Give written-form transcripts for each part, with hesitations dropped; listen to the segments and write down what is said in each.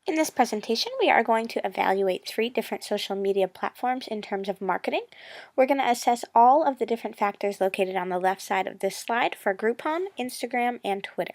In this presentation, we are going to evaluate 3 different social media platforms in terms of marketing. We're going to assess all of the different factors located on the left side of this slide for Groupon, Instagram, and Twitter.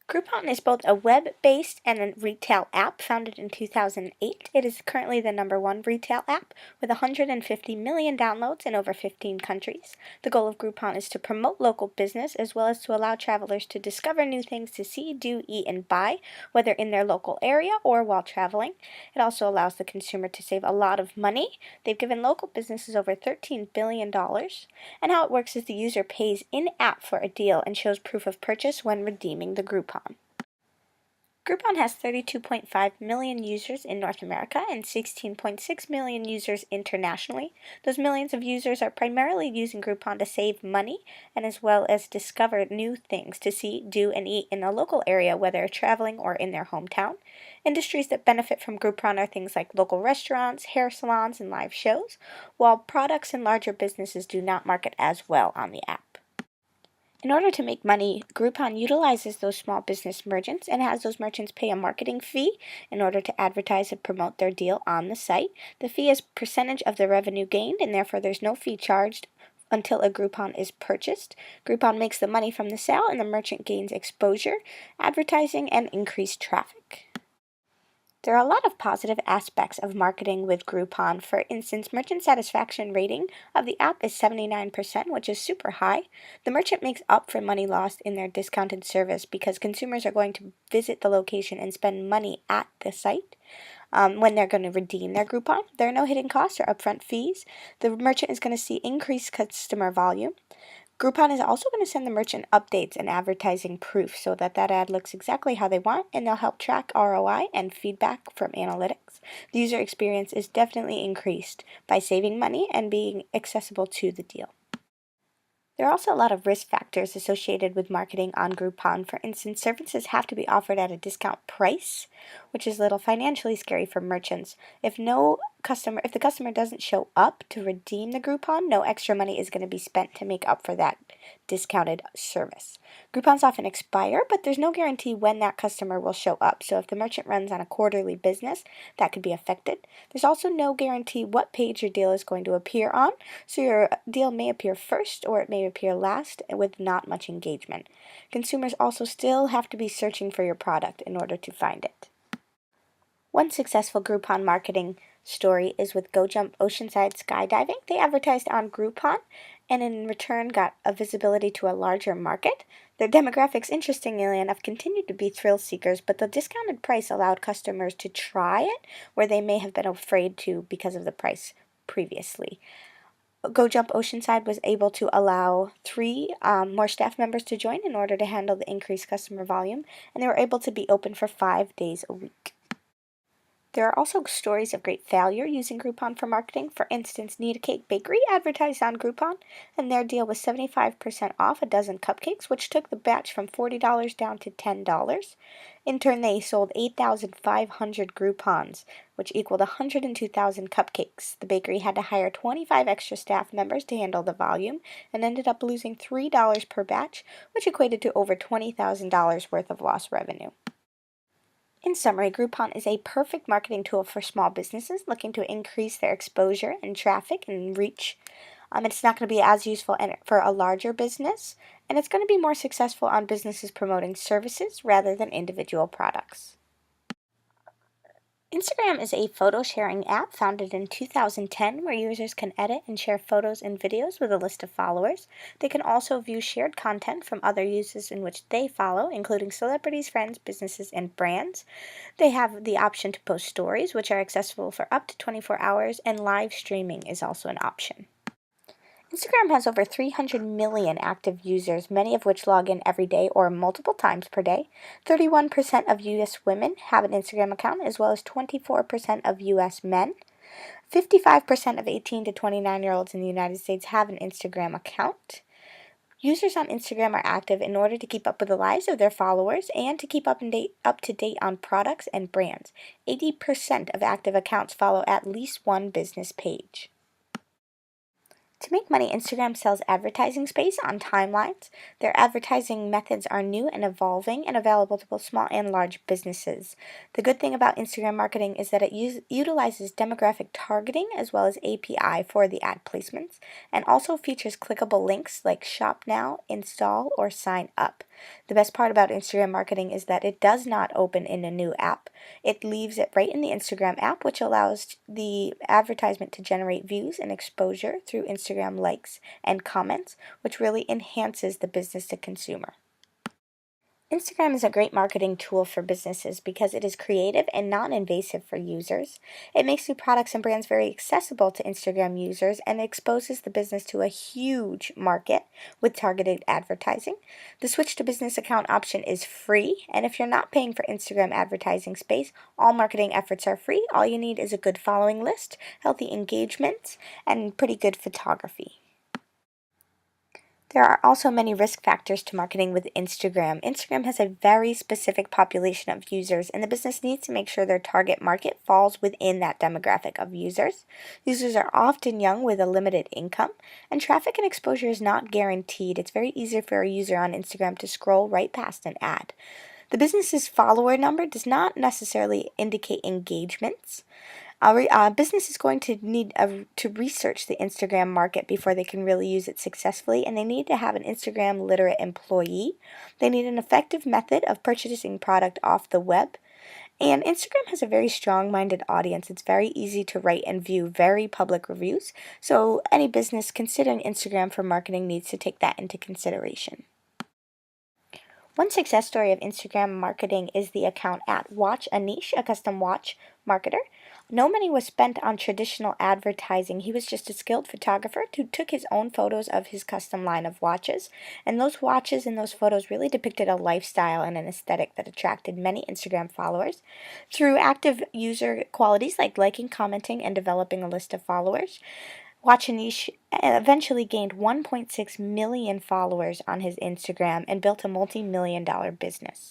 Groupon is both a web-based and a retail app founded in 2008. It is currently the #1 retail app with 150 million downloads in over 15 countries. The goal of Groupon is to promote local business as well as to allow travelers to discover new things to see, do, eat, and buy, whether in their local area or while traveling. It also allows the consumer to save a lot of money. They've given local businesses over $13 billion. And how it works is the user pays in-app for a deal and shows proof of purchase when redeeming the Groupon. Groupon has 32.5 million users in North America and 16.6 million users internationally. Those millions of users are primarily using Groupon to save money and as well as discover new things to see, do, and eat in a local area, whether traveling or in their hometown. Industries that benefit from Groupon are things like local restaurants, hair salons, and live shows, while products and larger businesses do not market as well on the app. In order to make money, Groupon utilizes those small business merchants and has those merchants pay a marketing fee in order to advertise and promote their deal on the site. The fee is a percentage of the revenue gained, and therefore there's no fee charged until a Groupon is purchased. Groupon makes the money from the sale, and the merchant gains exposure, advertising, and increased traffic. There are a lot of positive aspects of marketing with Groupon. For instance, merchant satisfaction rating of the app is 79%, which is super high. The merchant makes up for money lost in their discounted service because consumers are going to visit the location and spend money at the site. When they're going to redeem their Groupon, there are no hidden costs or upfront fees. The merchant is going to see increased customer volume. Groupon is also going to send the merchant updates and advertising proof so that ad looks exactly how they want, and they'll help track ROI and feedback from analytics. The user experience is definitely increased by saving money and being accessible to the deal. There are also a lot of risk factors associated with marketing on Groupon. For instance, services have to be offered at a discount price, which is a little financially scary for merchants. If the customer doesn't show up to redeem the Groupon, no extra money is going to be spent to make up for that discounted service. Groupons often expire, but there's no guarantee when that customer will show up. So if the merchant runs on a quarterly business, that could be affected. There's also no guarantee what page your deal is going to appear on. So your deal may appear first or it may appear last with not much engagement. Consumers also still have to be searching for your product in order to find it. One successful Groupon marketing story is with Go Jump Oceanside Skydiving. They advertised on Groupon and in return got a visibility to a larger market. Their demographics, interestingly enough, continued to be thrill seekers, but the discounted price allowed customers to try it where they may have been afraid to because of the price previously. Go Jump Oceanside was able to allow 3 more staff members to join in order to handle the increased customer volume, and they were able to be open for 5 days a week. There are also stories of great failure using Groupon for marketing. For instance, Need a Cake Bakery advertised on Groupon, and their deal was 75% off a dozen cupcakes, which took the batch from $40 down to $10. In turn, they sold 8,500 Groupons, which equaled 102,000 cupcakes. The bakery had to hire 25 extra staff members to handle the volume and ended up losing $3 per batch, which equated to over $20,000 worth of lost revenue. In summary, Groupon is a perfect marketing tool for small businesses looking to increase their exposure and traffic and reach. It's not going to be as useful for a larger business, and it's going to be more successful on businesses promoting services rather than individual products. Instagram is a photo sharing app founded in 2010 where users can edit and share photos and videos with a list of followers. They can also view shared content from other users in which they follow, including celebrities, friends, businesses, and brands. They have the option to post stories, which are accessible for up to 24 hours, and live streaming is also an option. Instagram has over 300 million active users, many of which log in every day or multiple times per day. 31% of U.S. women have an Instagram account, as well as 24% of U.S. men. 55% of 18 to 29-year-olds in the United States have an Instagram account. Users on Instagram are active in order to keep up with the lives of their followers and to keep up to date on products and brands. 80% of active accounts follow at least one business page. To make money, Instagram sells advertising space on timelines. Their advertising methods are new and evolving and available to both small and large businesses. The good thing about Instagram marketing is that it utilizes demographic targeting as well as API for the ad placements, and also features clickable links like shop now, install, or sign up. The best part about Instagram marketing is that it does not open in a new app. It leaves it right in the Instagram app, which allows the advertisement to generate views and exposure through Instagram likes and comments, which really enhances the business to consumer. Instagram is a great marketing tool for businesses because it is creative and non-invasive for users. It makes new products and brands very accessible to Instagram users and exposes the business to a huge market with targeted advertising. The switch to business account option is free, and if you're not paying for Instagram advertising space, all marketing efforts are free. All you need is a good following list, healthy engagement, and pretty good photography. There are also many risk factors to marketing with Instagram. Instagram has a very specific population of users, and the business needs to make sure their target market falls within that demographic of users. Users are often young with a limited income, and traffic and exposure is not guaranteed. It's very easy for a user on Instagram to scroll right past an ad. The business's follower number does not necessarily indicate engagements. Our business is going to need to research the Instagram market before they can really use it successfully, and they need to have an Instagram literate employee. They need an effective method of purchasing product off the web. And Instagram has a very strong-minded audience. It's very easy to write and view very public reviews. So any business considering Instagram for marketing needs to take that into consideration. One success story of Instagram marketing is the account at Watch a Niche, a custom watch marketer. No money was spent on traditional advertising. He was just a skilled photographer who took his own photos of his custom line of watches. And those watches and those photos really depicted a lifestyle and an aesthetic that attracted many Instagram followers. Through active user qualities like liking, commenting, and developing a list of followers, Watchanish eventually gained 1.6 million followers on his Instagram and built a multi-million-dollar business.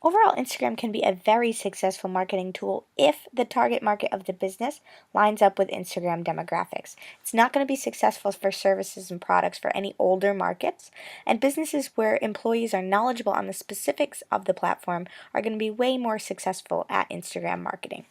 Overall, Instagram can be a very successful marketing tool if the target market of the business lines up with Instagram demographics. It's not going to be successful for services and products for any older markets, and businesses where employees are knowledgeable on the specifics of the platform are going to be way more successful at Instagram marketing.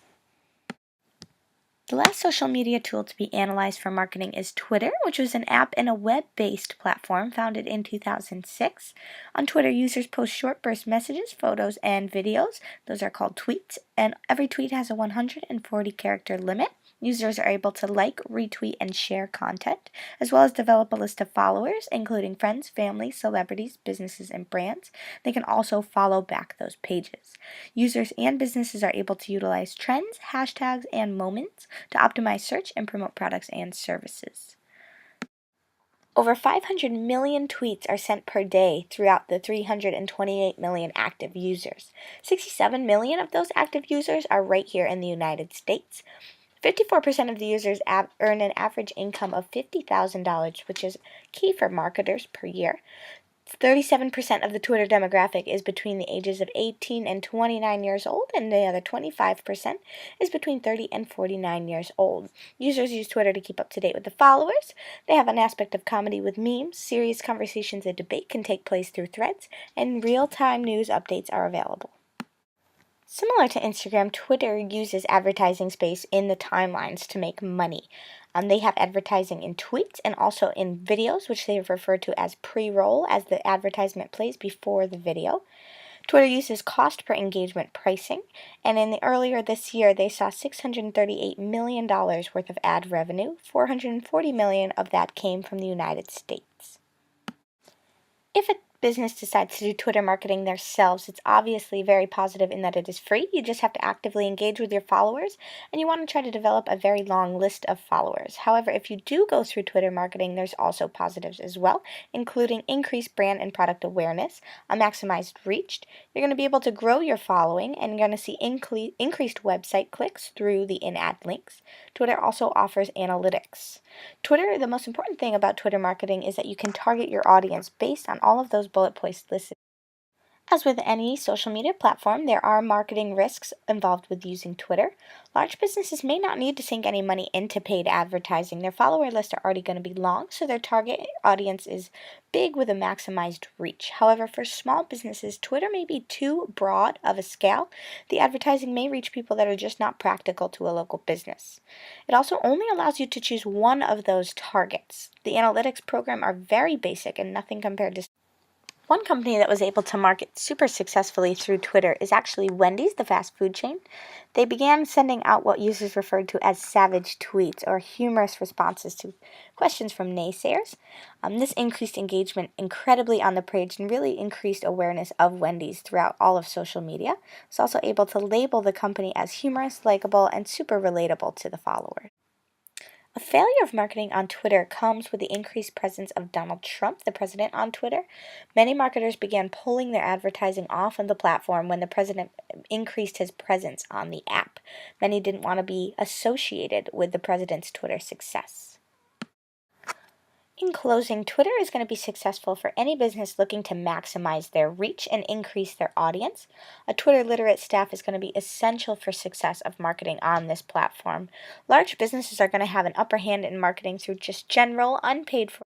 The last social media tool to be analyzed for marketing is Twitter, which was an app and a web-based platform founded in 2006. On Twitter, users post short burst messages, photos, and videos. Those are called tweets, and every tweet has a 140-character limit. Users are able to like, retweet, and share content, as well as develop a list of followers, including friends, family, celebrities, businesses, and brands. They can also follow back those pages. Users and businesses are able to utilize trends, hashtags, and moments to optimize search and promote products and services. Over 500 million tweets are sent per day throughout the 328 million active users. 67 million of those active users are right here in the United States. 54% of the users earn an average income of $50,000, which is key for marketers per year. 37% of the Twitter demographic is between the ages of 18 and 29 years old, and the other 25% is between 30 and 49 years old. Users use Twitter to keep up to date with the followers. They have an aspect of comedy with memes. Serious conversations and debate can take place through threads, and real-time news updates are available. Similar to Instagram, Twitter uses advertising space in the timelines to make money. They have advertising in tweets and also in videos, which they refer to as pre-roll, as the advertisement plays before the video. Twitter uses cost per engagement pricing, and earlier this year, they saw $638 million worth of ad revenue. $440 million of that came from the United States. If a business decides to do Twitter marketing themselves, it's obviously very positive in that it is free. You just have to actively engage with your followers, and you want to try to develop a very long list of followers. However, if you do go through Twitter marketing, there's also positives as well, including increased brand and product awareness, a maximized reach. You're going to be able to grow your following, and you're going to see increased website clicks through the in-ad links. Twitter also offers analytics. The most important thing about Twitter marketing is that you can target your audience based on all of those bullet points listed. As with any social media platform, there are marketing risks involved with using Twitter. Large businesses may not need to sink any money into paid advertising. Their follower lists are already going to be long, so their target audience is big with a maximized reach. However, for small businesses, Twitter may be too broad of a scale. The advertising may reach people that are just not practical to a local business. It also only allows you to choose one of those targets. The analytics program are very basic and nothing compared to one company that was able to market super successfully through Twitter is actually Wendy's, the fast food chain. They began sending out what users referred to as savage tweets or humorous responses to questions from naysayers. This increased engagement incredibly on the page and really increased awareness of Wendy's throughout all of social media. It's also able to label the company as humorous, likable, and super relatable to the followers. A failure of marketing on Twitter comes with the increased presence of Donald Trump, the president, on Twitter. Many marketers began pulling their advertising off of the platform when the president increased his presence on the app. Many didn't want to be associated with the president's Twitter success. In closing, Twitter is going to be successful for any business looking to maximize their reach and increase their audience. A Twitter literate staff is going to be essential for success of marketing on this platform. Large businesses are going to have an upper hand in marketing through just general, unpaid for